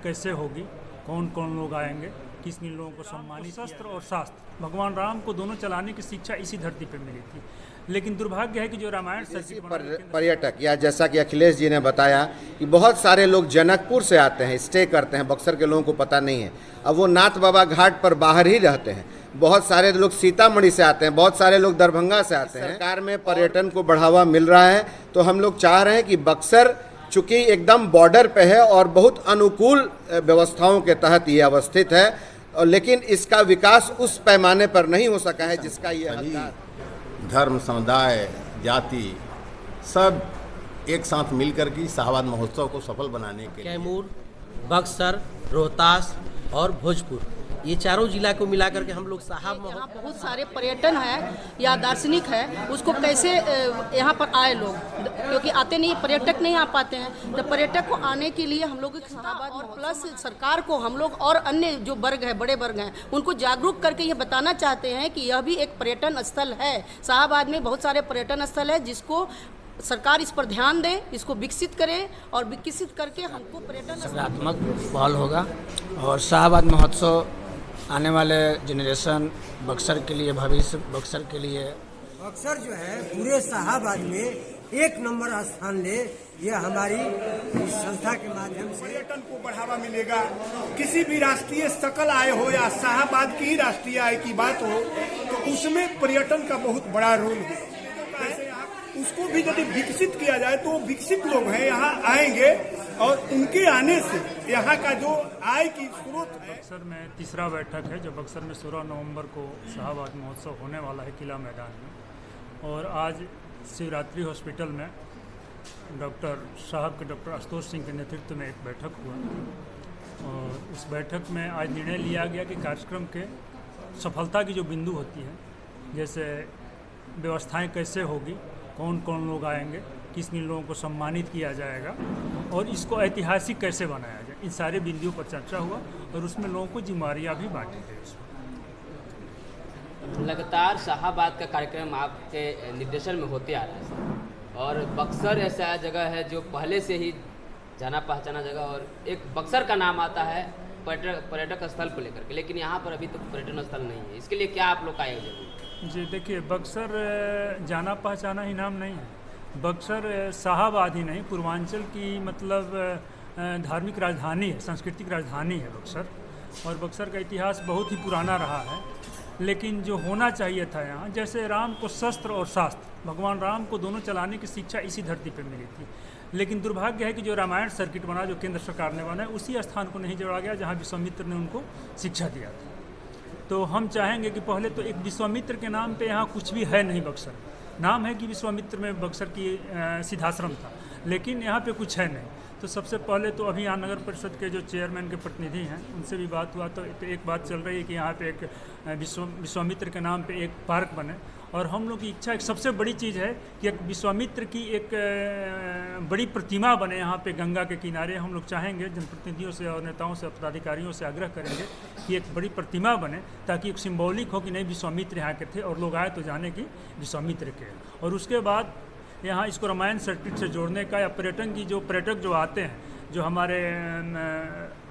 कैसे होगी, कौन कौन लोग आएंगे, किस किन लोगों को सम्मानित, शस्त्र और शास्त्र भगवान राम को दोनों चलाने की शिक्षा इसी धरती पर मिली थी। लेकिन दुर्भाग्य है कि जो रामायण पर्यटक या जैसा कि अखिलेश जी ने बताया कि बहुत सारे लोग जनकपुर से आते हैं, स्टे करते हैं, बक्सर के लोगों को पता नहीं है। अब वो नाथ बाबा घाट पर बाहर ही रहते हैं। बहुत सारे लोग सीतामढ़ी से आते हैं, बहुत सारे लोग दरभंगा से आते हैं। सरकार में पर्यटन को बढ़ावा मिल रहा है, तो हम लोग चाह रहे हैं कि बक्सर चूँकि एकदम बॉर्डर पे है और बहुत अनुकूल व्यवस्थाओं के तहत ये अवस्थित है, लेकिन इसका विकास उस पैमाने पर नहीं हो सका है जिसका ये हकदार। धर्म, समुदाय, जाति सब एक साथ मिलकर के शाहबाद महोत्सव को सफल बनाने के लिए कैमूर, बक्सर, रोहतास और भोजपुर, ये चारों जिला को मिलाकर के हम लोग साहब यहाँ बहुत सारे पर्यटन है या दार्शनिक है, उसको कैसे यहाँ पर आए लोग, क्योंकि आते नहीं, पर्यटक नहीं आ पाते हैं। तो पर्यटक को आने के लिए हम लोग शाहबाद और प्लस सरकार को हम लोग और अन्य जो वर्ग है, बड़े वर्ग हैं, उनको जागरूक करके ये बताना चाहते हैं कि यह भी एक पर्यटन स्थल है। शाहबाद में बहुत सारे पर्यटन स्थल है, जिसको सरकार इस पर ध्यान दे, इसको विकसित करे और विकसित करके हमको पर्यटन सकारात्मक पहल होगा। और शाहबाद महोत्सव आने वाले जनरेशन, बक्सर के लिए, भविष्य बक्सर के लिए, बक्सर जो है पूरे शाहबाद में एक नंबर स्थान ले, ये हमारी इस संस्था के माध्यम से पर्यटन को बढ़ावा मिलेगा। किसी भी राष्ट्रीय सकल आय हो या शाहबाद की राष्ट्रीय आय की बात हो, तो उसमें पर्यटन का बहुत बड़ा रोल है। उसको भी यदि विकसित किया जाए तो विकसित लोग हैं यहाँ आएंगे और उनके आने से यहाँ का जो आय की स्रोत है। बक्सर में तीसरा बैठक है जो बक्सर में 16 नवंबर को शाहबाद महोत्सव होने वाला है किला मैदान में। और आज शिवरात्रि हॉस्पिटल में डॉक्टर आशुतोष सिंह के नेतृत्व में एक बैठक हुआ और उस बैठक में आज निर्णय लिया गया कि कार्यक्रम के सफलता की जो बिंदु होती है, जैसे व्यवस्थाएं कैसे होगी, कौन कौन लोग आएंगे, किस किन लोगों को सम्मानित किया जाएगा और इसको ऐतिहासिक कैसे बनाया जाए, इन सारे बिंदुओं पर चर्चा हुआ और उसमें लोगों को जिम्मेदारियाँ भी बांटी गई। लगातार शाहबाद का कार्यक्रम आपके निर्देशन में होते आ रहा है और बक्सर ऐसा जगह है जो पहले से ही जाना पहचाना जगह, और एक बक्सर का नाम आता है पर्यटक स्थल को लेकर के, लेकिन यहाँ पर अभी तक पर्यटन स्थल नहीं है। इसके लिए क्या आप लोग का आयोजन है? जी देखिए, बक्सर जाना पहचाना ही नाम नहीं है। बक्सर शाहबाद ही नहीं, पूर्वांचल की मतलब धार्मिक राजधानी है, सांस्कृतिक राजधानी है बक्सर। और बक्सर का इतिहास बहुत ही पुराना रहा है, लेकिन जो होना चाहिए था यहाँ, जैसे राम को शस्त्र और शास्त्र भगवान राम को दोनों चलाने की शिक्षा इसी धरती पर मिली थी। लेकिन दुर्भाग्य है कि जो रामायण सर्किट बना, जो केंद्र सरकार ने बनाया, उसी स्थान को नहीं जोड़ा गया जहाँ विश्वामित्र ने उनको शिक्षा दिया था। तो हम चाहेंगे कि पहले तो एक विश्वामित्र के नाम पे यहाँ कुछ भी है नहीं। बक्सर नाम है कि विश्वामित्र में बक्सर की सिद्धाश्रम था, लेकिन यहाँ पे कुछ है नहीं। तो सबसे पहले तो अभी यहाँ नगर परिषद के जो चेयरमैन के प्रतिनिधि हैं उनसे भी बात हुआ, तो एक बात चल रही है कि यहाँ पे एक विश्वामित्र के नाम पे एक पार्क बने। और हम लोग की इच्छा, एक सबसे बड़ी चीज़ है कि एक विश्वामित्र की एक बड़ी प्रतिमा बने यहाँ पे गंगा के किनारे। हम लोग चाहेंगे, जनप्रतिनिधियों से और नेताओं से, पदाधिकारियों से आग्रह करेंगे कि एक बड़ी प्रतिमा बने, ताकि एक सिंबॉलिक हो कि नहीं विश्वामित्र यहाँ के थे और लोग आए तो जाने कि विश्वामित्र के। और उसके बाद यहाँ इसको रामायण सर्किट से जोड़ने का, या पर्यटन की जो पर्यटक जो आते हैं, जो हमारे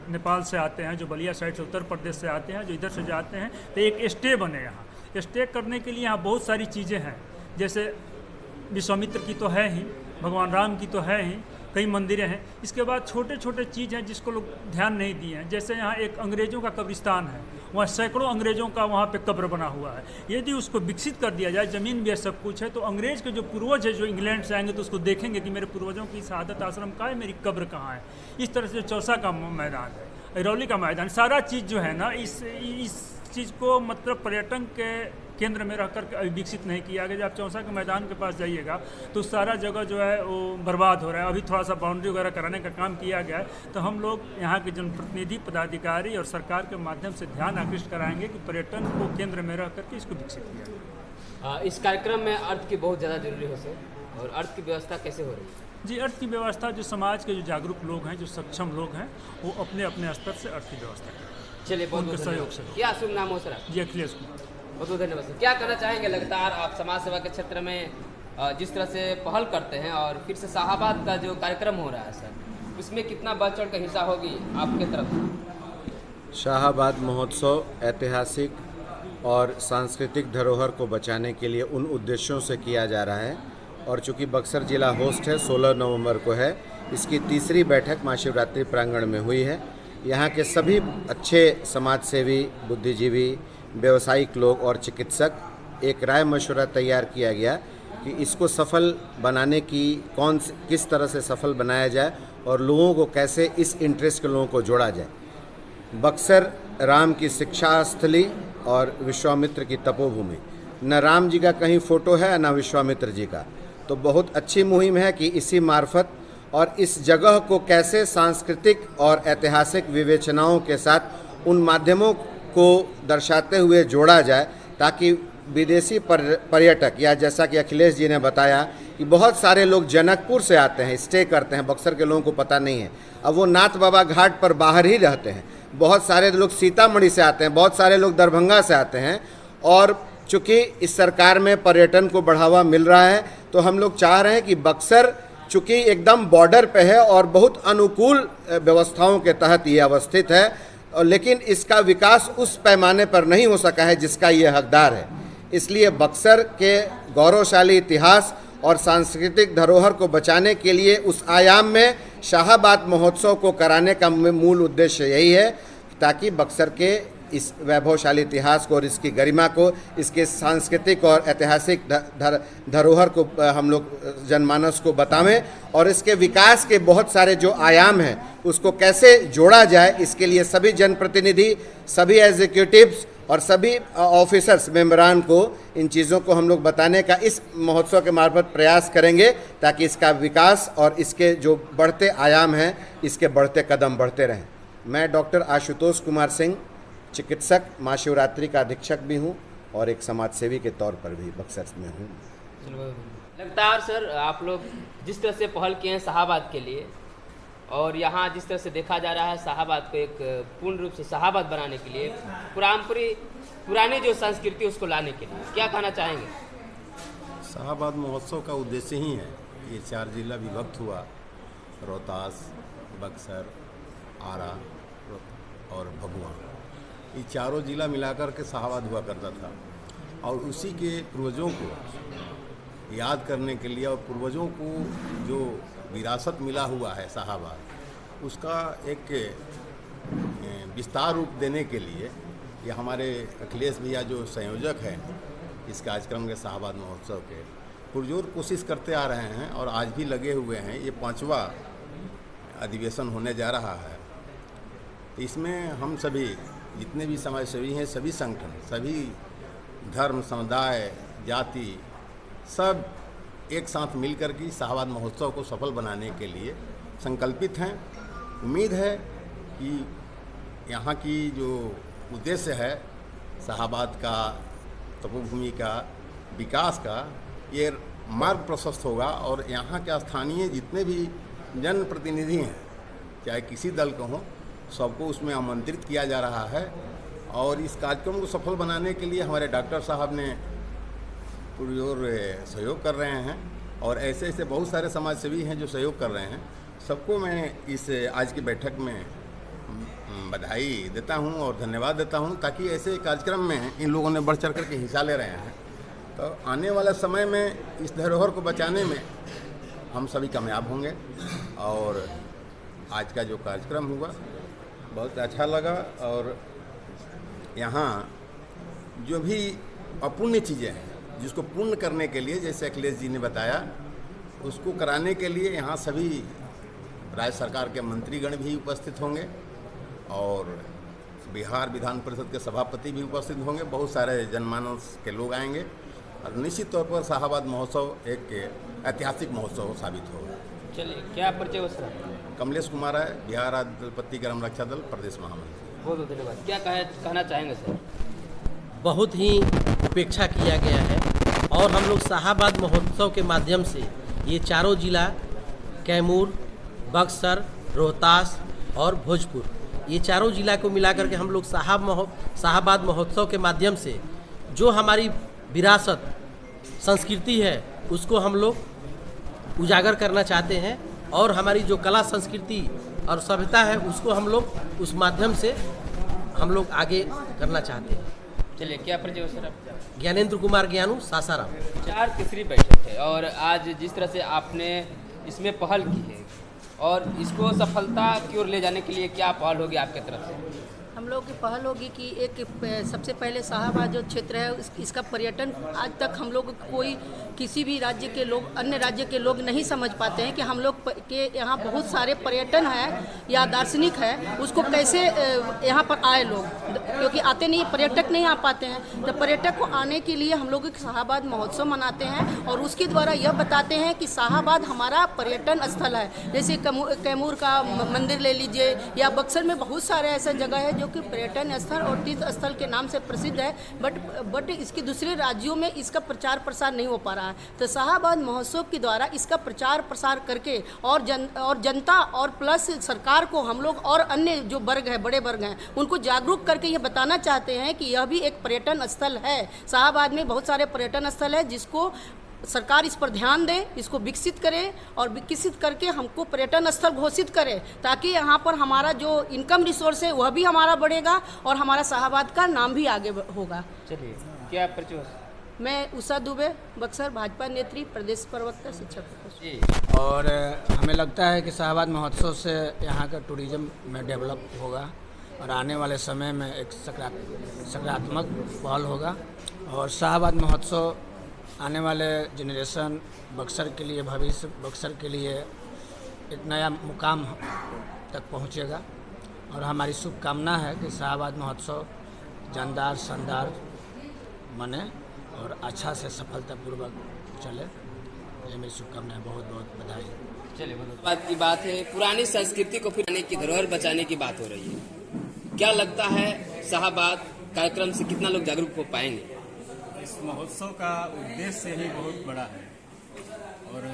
नेपाल से आते हैं, जो बलिया साइड से, उत्तर प्रदेश से आते हैं, जो इधर से जाते हैं, तो एक स्टे बने यहाँ। स्टे करने के लिए यहाँ बहुत सारी चीज़ें हैं, जैसे विश्वामित्र की तो है ही, भगवान राम की तो है ही, कई मंदिरें हैं। इसके बाद छोटे छोटे चीज़ हैं जिसको लोग ध्यान नहीं दिए हैं। जैसे यहाँ एक अंग्रेज़ों का कब्रिस्तान है, वहाँ सैकड़ों अंग्रेज़ों का वहाँ पे कब्र बना हुआ है। यदि उसको विकसित कर दिया जाए, ज़मीन भी है, सब कुछ है, तो अंग्रेज़ के जो पूर्वज है जो इंग्लैंड से आएंगे तो उसको देखेंगे कि मेरे पूर्वजों की शहादत आश्रम कहाँ है, मेरी कब्र कहाँ है। इस तरह से चौसा का मैदान है, अरौली का मैदान, सारा चीज़ जो है ना, इस चीज़ को मतलब पर्यटन के केंद्र में रह कर विकसित नहीं किया गया। जब आप चौसा के मैदान के पास जाइएगा तो सारा जगह जो है वो बर्बाद हो रहा है। अभी थोड़ा सा बाउंड्री वगैरह कराने का काम किया गया है। तो हम लोग यहाँ के जनप्रतिनिधि, पदाधिकारी और सरकार के माध्यम से ध्यान आकृष्ट कराएंगे कि पर्यटन को केंद्र में रह करके इसको विकसित किया जाए। इस कार्यक्रम में अर्थ की बहुत ज़्यादा जरूरी हो सर, और अर्थ की व्यवस्था कैसे हो रही है? जी, अर्थ की व्यवस्था जो समाज के जो जागरूक लोग हैं, जो सक्षम लोग हैं, वो अपने अपने स्तर से अर्थ की व्यवस्था करें। चलिए, बहुत सहयोग से। क्या शुभ नाम हो सर? जी, अखिलेश कुमार। बहुत बहुत धन्यवाद सर। क्या कहना चाहेंगे, लगातार आप समाज सेवा के क्षेत्र में जिस तरह से पहल करते हैं और फिर से शाहबाद का जो कार्यक्रम हो रहा है सर, इसमें कितना बढ़ चढ़ का हिस्सा होगी आपके तरफ? शाहाबाद महोत्सव ऐतिहासिक और सांस्कृतिक धरोहर को बचाने के लिए उन उद्देश्यों से किया जा रहा है और चूंकि बक्सर जिला होस्ट है, 16 नवंबर को है, इसकी तीसरी बैठक महाशिवरात्रि प्रांगण में हुई है। यहाँ के सभी अच्छे समाजसेवी, बुद्धिजीवी, व्यावसायिक लोग और चिकित्सक एक राय मशवरा तैयार किया गया कि इसको सफल बनाने की किस तरह से सफल बनाया जाए और लोगों को कैसे इस इंटरेस्ट के लोगों को जोड़ा जाए। बक्सर राम की शिक्षा स्थली और विश्वामित्र की तपोभूमि, न राम जी का कहीं फोटो है न विश्वामित्र जी का, तो बहुत अच्छी मुहिम है कि इसी मार्फत और इस जगह को कैसे सांस्कृतिक और ऐतिहासिक विवेचनाओं के साथ उन माध्यमों को दर्शाते हुए जोड़ा जाए ताकि विदेशी पर्यटक, या जैसा कि अखिलेश जी ने बताया कि बहुत सारे लोग जनकपुर से आते हैं, स्टे करते हैं, बक्सर के लोगों को पता नहीं है, अब वो नाथ बाबा घाट पर बाहर ही रहते हैं। बहुत सारे लोग सीतामढ़ी से आते हैं, बहुत सारे लोग दरभंगा से आते हैं और चूँकि इस सरकार में पर्यटन को बढ़ावा मिल रहा है तो हम लोग चाह रहे हैं कि बक्सर चूँकि एकदम बॉर्डर पे है और बहुत अनुकूल व्यवस्थाओं के तहत ये अवस्थित है, लेकिन इसका विकास उस पैमाने पर नहीं हो सका है जिसका ये हकदार है। इसलिए बक्सर के गौरवशाली इतिहास और सांस्कृतिक धरोहर को बचाने के लिए उस आयाम में शाहाबाद महोत्सव को कराने का मूल उद्देश्य यही है ताकि बक्सर के इस वैभवशाली इतिहास को और इसकी गरिमा को, इसके सांस्कृतिक और ऐतिहासिक धरोहर को हम लोग जनमानस को बतावें और इसके विकास के बहुत सारे जो आयाम हैं उसको कैसे जोड़ा जाए, इसके लिए सभी जनप्रतिनिधि, सभी एग्जीक्यूटिव्स और सभी ऑफिसर्स, मेंबरान को इन चीज़ों को हम लोग बताने का इस महोत्सव के मार्फत प्रयास करेंगे ताकि इसका विकास और इसके जो बढ़ते आयाम हैं, इसके बढ़ते कदम बढ़ते रहें। मैं डॉक्टर आशुतोष कुमार सिंह, चिकित्सक, महाशिवरात्रि का अधीक्षक भी हूँ और एक समाजसेवी के तौर पर भी बक्सर में हूँ। लगातार सर आप लोग जिस तरह से पहल किए हैं शाहाबाद के लिए और यहाँ जिस तरह से देखा जा रहा है शाहाबाद को एक पूर्ण रूप से शाहाबाद बनाने के लिए, पुरानी जो संस्कृति उसको लाने के लिए क्या कहना चाहेंगे? शाहाबाद महोत्सव का उद्देश्य ही है, ये 4 जिला विभक्त हुआ, रोहतास, बक्सर, आरा और भभुआ, ये चारों जिला मिलाकर के शाहाबाद हुआ करता था और उसी के पूर्वजों को याद करने के लिए और पूर्वजों को जो विरासत मिला हुआ है शाहाबाद, उसका एक विस्तार रूप देने के लिए ये हमारे अखिलेश भैया जो संयोजक हैं इस कार्यक्रम के शाहाबाद महोत्सव के, पुरजोर कोशिश करते आ रहे हैं और आज भी लगे हुए हैं। ये 5वां अधिवेशन होने जा रहा है। इसमें हम सभी जितने भी समाजसेवी हैं, सभी संगठन, सभी धर्म, समुदाय, जाति, सब एक साथ मिलकर के शाहाबाद महोत्सव को सफल बनाने के लिए संकल्पित हैं। उम्मीद है कि यहाँ की जो उद्देश्य है शाहाबाद का, तपोभूमि का, विकास का, ये मार्ग प्रशस्त होगा और यहाँ के स्थानीय जितने भी जनप्रतिनिधि हैं, चाहे किसी दल को हों, सबको उसमें आमंत्रित किया जा रहा है और इस कार्यक्रम को सफल बनाने के लिए हमारे डॉक्टर साहब ने पुरजोर सहयोग कर रहे हैं और ऐसे ऐसे बहुत सारे समाजसेवी हैं जो सहयोग कर रहे हैं। सबको मैं इस आज की बैठक में बधाई देता हूं और धन्यवाद देता हूं ताकि ऐसे कार्यक्रम में इन लोगों ने बढ़ चढ़ कर के हिस्सा ले रहे हैं। तो आने वाले समय में इस धरोहर को बचाने में हम सभी कामयाब होंगे और आज का जो कार्यक्रम हुआ बहुत अच्छा लगा और यहाँ जो भी अपूर्ण चीज़ें हैं जिसको पूर्ण करने के लिए, जैसे अखिलेश जी ने बताया, उसको कराने के लिए यहाँ सभी राज्य सरकार के मंत्रीगण भी उपस्थित होंगे और बिहार विधान परिषद के सभापति भी उपस्थित होंगे, बहुत सारे जनमानस के लोग आएंगे और निश्चित तौर पर शाहाबाद महोत्सव एक ऐतिहासिक महोत्सव साबित होगा। चलिए, क्या परिचय हो सर? कमलेश कुमार है, बिहार राज्य दलपति ग्राम रक्षा दल प्रदेश महामंत्री। बहुत बहुत धन्यवाद। क्या कहना चाहेंगे सर? बहुत ही उपेक्षा किया गया है और हम लोग शाहाबाद महोत्सव के माध्यम से ये चारों जिला कैमूर, बक्सर, रोहतास और भोजपुर, ये चारों जिला को मिलाकर के हम लोग शाहाबाद महोत्सव के माध्यम से जो हमारी विरासत संस्कृति है उसको हम लोग उजागर करना चाहते हैं और हमारी जो कला संस्कृति और सभ्यता है उसको हम लोग उस माध्यम से हम लोग आगे करना चाहते हैं। चलिए, क्या परिचय हो सर आपका? ज्ञानेंद्र कुमार ज्ञानू, सासाराम। 4 तीसरी बैठक है और आज जिस तरह से आपने इसमें पहल की है और इसको सफलता की ओर ले जाने के लिए क्या पहल होगी आपके तरफ से? हम लोग की पहल होगी कि एक सबसे पहले शाहाबाद जो क्षेत्र है इसका पर्यटन आज तक हम लोग कोई किसी भी राज्य के लोग अन्य राज्य के लोग नहीं समझ पाते हैं कि हम लोग के यहाँ बहुत सारे पर्यटन है या दार्शनिक है, उसको कैसे यहाँ पर आए लोग, क्योंकि आते नहीं, पर्यटक नहीं आ पाते हैं। तो पर्यटक को आने के लिए हम लोग शाहाबाद महोत्सव मनाते हैं और उसके द्वारा यह बताते हैं कि शाहाबाद हमारा पर्यटन स्थल है। जैसे कैमूर का मंदिर ले लीजिए या बक्सर में बहुत सारे ऐसे जगह है जो कि पर्यटन स्थल और तीर्थ स्थल के नाम से प्रसिद्ध है, बट इसके दूसरे राज्यों में इसका प्रचार प्रसार नहीं हो पा रहा है। तो शाहाबाद महोत्सव के द्वारा इसका प्रचार प्रसार करके और जनता और प्लस सरकार को हम लोग और अन्य जो वर्ग है, बड़े वर्ग हैं, उनको जागरूक करके ये बताना चाहते हैं कि यह भी एक पर्यटन स्थल है। शाहाबाद में बहुत सारे पर्यटन स्थल है जिसको सरकार इस पर ध्यान दे, इसको विकसित करे और विकसित करके हमको पर्यटन स्थल घोषित करे, ताकि यहाँ पर हमारा जो इनकम रिसोर्स है वह भी हमारा बढ़ेगा और हमारा शाहाबाद का नाम भी आगे होगा। चलिए, क्या परिचय? मैं उषा दुबे, बक्सर भाजपा नेत्री, प्रदेश प्रवक्ता, शिक्षक। और हमें लगता है कि शाहाबाद महोत्सव से यहाँ का टूरिज्म में डेवलप होगा और आने वाले समय में एक सकारात्मक पहल होगा और शाहाबाद महोत्सव आने वाले जनरेशन बक्सर के लिए, भविष्य बक्सर के लिए एक नया मुकाम तक पहुँचेगा। और हमारी शुभकामना है कि शाहाबाद महोत्सव जानदार शानदार बने और अच्छा से सफलतापूर्वक चले। ये मेरी शुभकामनाएं, बहुत बहुत बधाई। चलिए, बात की बात है, पुरानी संस्कृति को फिर की धरोहर बचाने की बात हो रही है। क्या लगता है शाहाबाद कार्यक्रम से कितना लोग जागरूक हो पाएंगे? इस महोत्सव का उद्देश्य ही बहुत बड़ा है और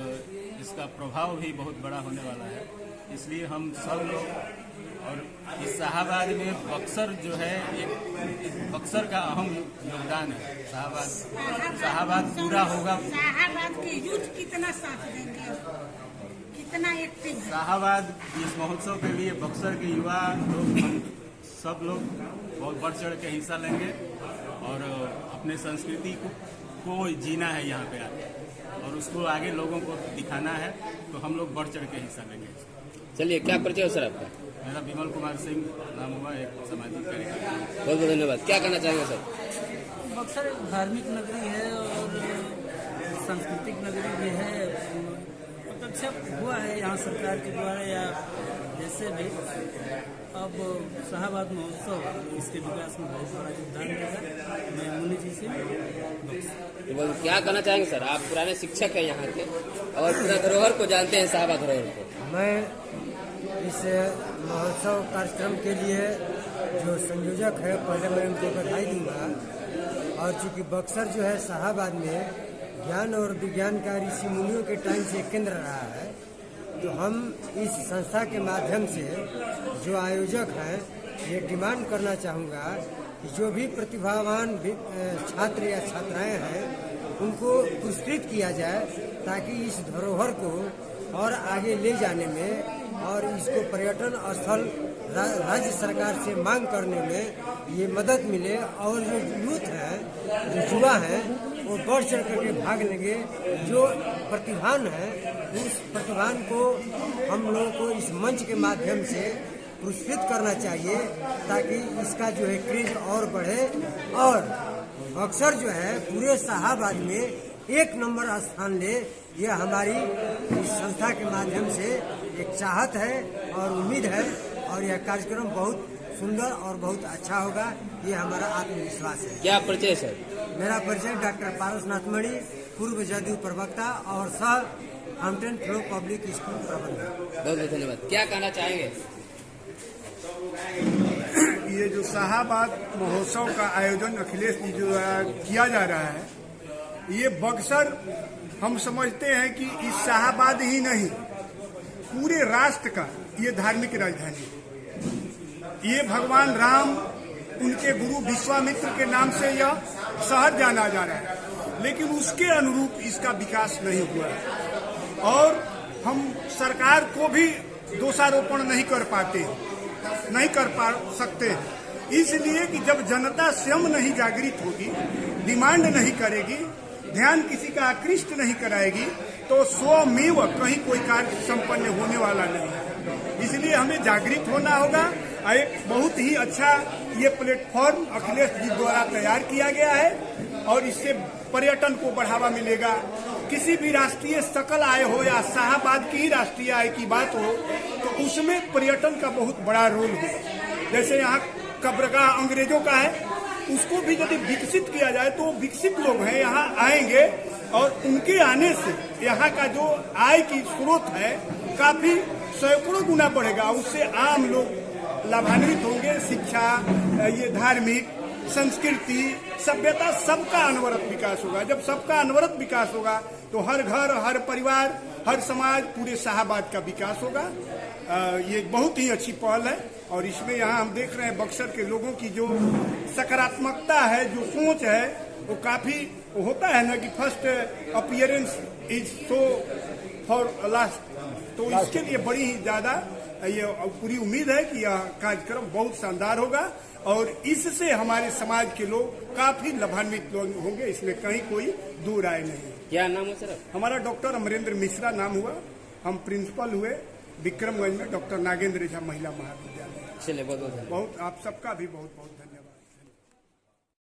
इसका प्रभाव भी बहुत बड़ा होने वाला है। इसलिए हम सब लोग और इस शाहाबाद में बक्सर जो है एक बक्सर का अहम योगदान है। शाहाबाद पूरा होगा। शाहाबाद के यूथ कितना साथ देंगे, कितना एक्टिव है शाहाबाद इस महोत्सव के लिए बक्सर के युवा लोग, सब लोग बहुत बढ़ चढ़ के हिस्सा लेंगे और अपने संस्कृति को जीना है यहाँ पे आके और उसको आगे लोगों को दिखाना है, तो हम लोग बढ़ चढ़ के हिस्सा लेंगे। चलिए, क्या परिचय हो सर आपका? मेरा विमल कुमार सिंह नाम हुआ, एक सामाजिक कार्यकर्ता। बहुत बहुत धन्यवाद। क्या कहना चाहेंगे सर? बक्सर एक धार्मिक नगरी है और सांस्कृतिक नगरी भी है। अच्छा हुआ है यहाँ सरकार के द्वारा या जैसे भी, अब शाहाबाद महोत्सव इसके विकास में बहुत बड़ा योगदान देगा। मैं मुनि जी से तो क्या कहना चाहेंगे सर? आप पुराने शिक्षक हैं यहाँ के और पूरा धरोहर को जानते हैं, शाहाबाद धरोहर को। मैं इस महोत्सव कार्यक्रम के लिए जो संयोजक है, पहले मैं उनको बधाई दूंगा। और चूँकि बक्सर जो है शाहाबाद में ज्ञान और विज्ञान का ऋषि मुनियों के टाइम से केंद्र रहा है, तो हम इस संस्था के माध्यम से जो आयोजक हैं, ये डिमांड करना चाहूँगा कि जो भी प्रतिभावान छात्र या छात्राएं हैं उनको पुरस्कृत किया जाए, ताकि इस धरोहर को और आगे ले जाने में और इसको पर्यटन स्थल राज्य सरकार से मांग करने में ये मदद मिले और जो यूथ है, जो युवा हैं, वो बढ़ चढ़ करके भाग लेंगे। जो प्रतिभान है उस प्रतिभान को हम लोगों को इस मंच के माध्यम से पुरस्कृत करना चाहिए, ताकि इसका जो है क्रेज और बढ़े और बक्सर जो है पूरे शाहाबाद में एक नंबर स्थान ले। यह हमारी इस संस्था के माध्यम से एक चाहत है और उम्मीद है और यह कार्यक्रम बहुत सुंदर और बहुत अच्छा होगा, ये हमारा आत्मविश्वास है। क्या परिचय सर? मेरा परिचय डॉक्टर पारसनाथ मणि, पूर्व जदयू प्रवक्ता और सह हाम्पटन फ्लो पब्लिक स्कूल प्रबंधक। बहुत बहुत धन्यवाद। क्या कहना चाहेंगे? ये जो शाहाबाद महोत्सव का आयोजन अखिलेश जी जो किया जा रहा है, ये बक्सर हम समझते हैं कि इस शाहाबाद ही नहीं, पूरे राष्ट्र का ये धार्मिक राजधानी है। ये भगवान राम, उनके गुरु विश्वामित्र के नाम से यह शहर जाना जा रहा है, लेकिन उसके अनुरूप इसका विकास नहीं हुआ है। और हम सरकार को भी दोषारोपण नहीं कर पाते, नहीं कर पा सकते, इसलिए कि जब जनता स्वयं नहीं जागृत होगी, डिमांड नहीं करेगी, ध्यान किसी का आकृष्ट नहीं कराएगी, तो स्वमेव कहीं कोई कार्य संपन्न होने वाला नहीं है। इसलिए हमें जागृत होना होगा। एक बहुत ही अच्छा ये प्लेटफॉर्म अखिलेश जी द्वारा तैयार किया गया है और इससे पर्यटन को बढ़ावा मिलेगा। किसी भी राष्ट्रीय सकल आय हो या शाहबाद की ही राष्ट्रीय आय की बात हो, तो उसमें पर्यटन का बहुत बड़ा रोल है। जैसे यहाँ कब्रगाह अंग्रेजों का है, उसको भी यदि विकसित किया जाए तो विकसित लोग हैं यहाँ आएंगे और उनके आने से यहाँ का जो आय की स्रोत है काफी सैकड़ों गुना बढ़ेगा। उससे आम लोग लाभान्वित होंगे। शिक्षा, ये धार्मिक, संस्कृति, सभ्यता, सबका अनवरत विकास होगा। जब सबका अनवरत विकास होगा तो हर घर, हर परिवार, हर समाज, पूरे शाहबाद का विकास होगा। ये बहुत ही अच्छी पहल है और इसमें यहाँ हम देख रहे हैं बक्सर के लोगों की जो सकारात्मकता है, जो सोच है, वो काफी होता है ना कि first appearance is so for last, तो इसके लिए बड़ी ही ज्यादा ये पूरी उम्मीद है कि यह कार्यक्रम बहुत शानदार होगा और इससे हमारे समाज के लोग काफी लाभान्वित लोग होंगे, इसमें कहीं कोई दो राय नहीं। क्या नाम है सर? हमारा डॉक्टर अमरेंद्र मिश्रा नाम हुआ। हम प्रिंसिपल हुए विक्रमगंज में डॉक्टर नागेंद्र झा महिला महाविद्यालय। चलिए, बहुत बहुत आप सबका भी बहुत बहुत धन्यवाद।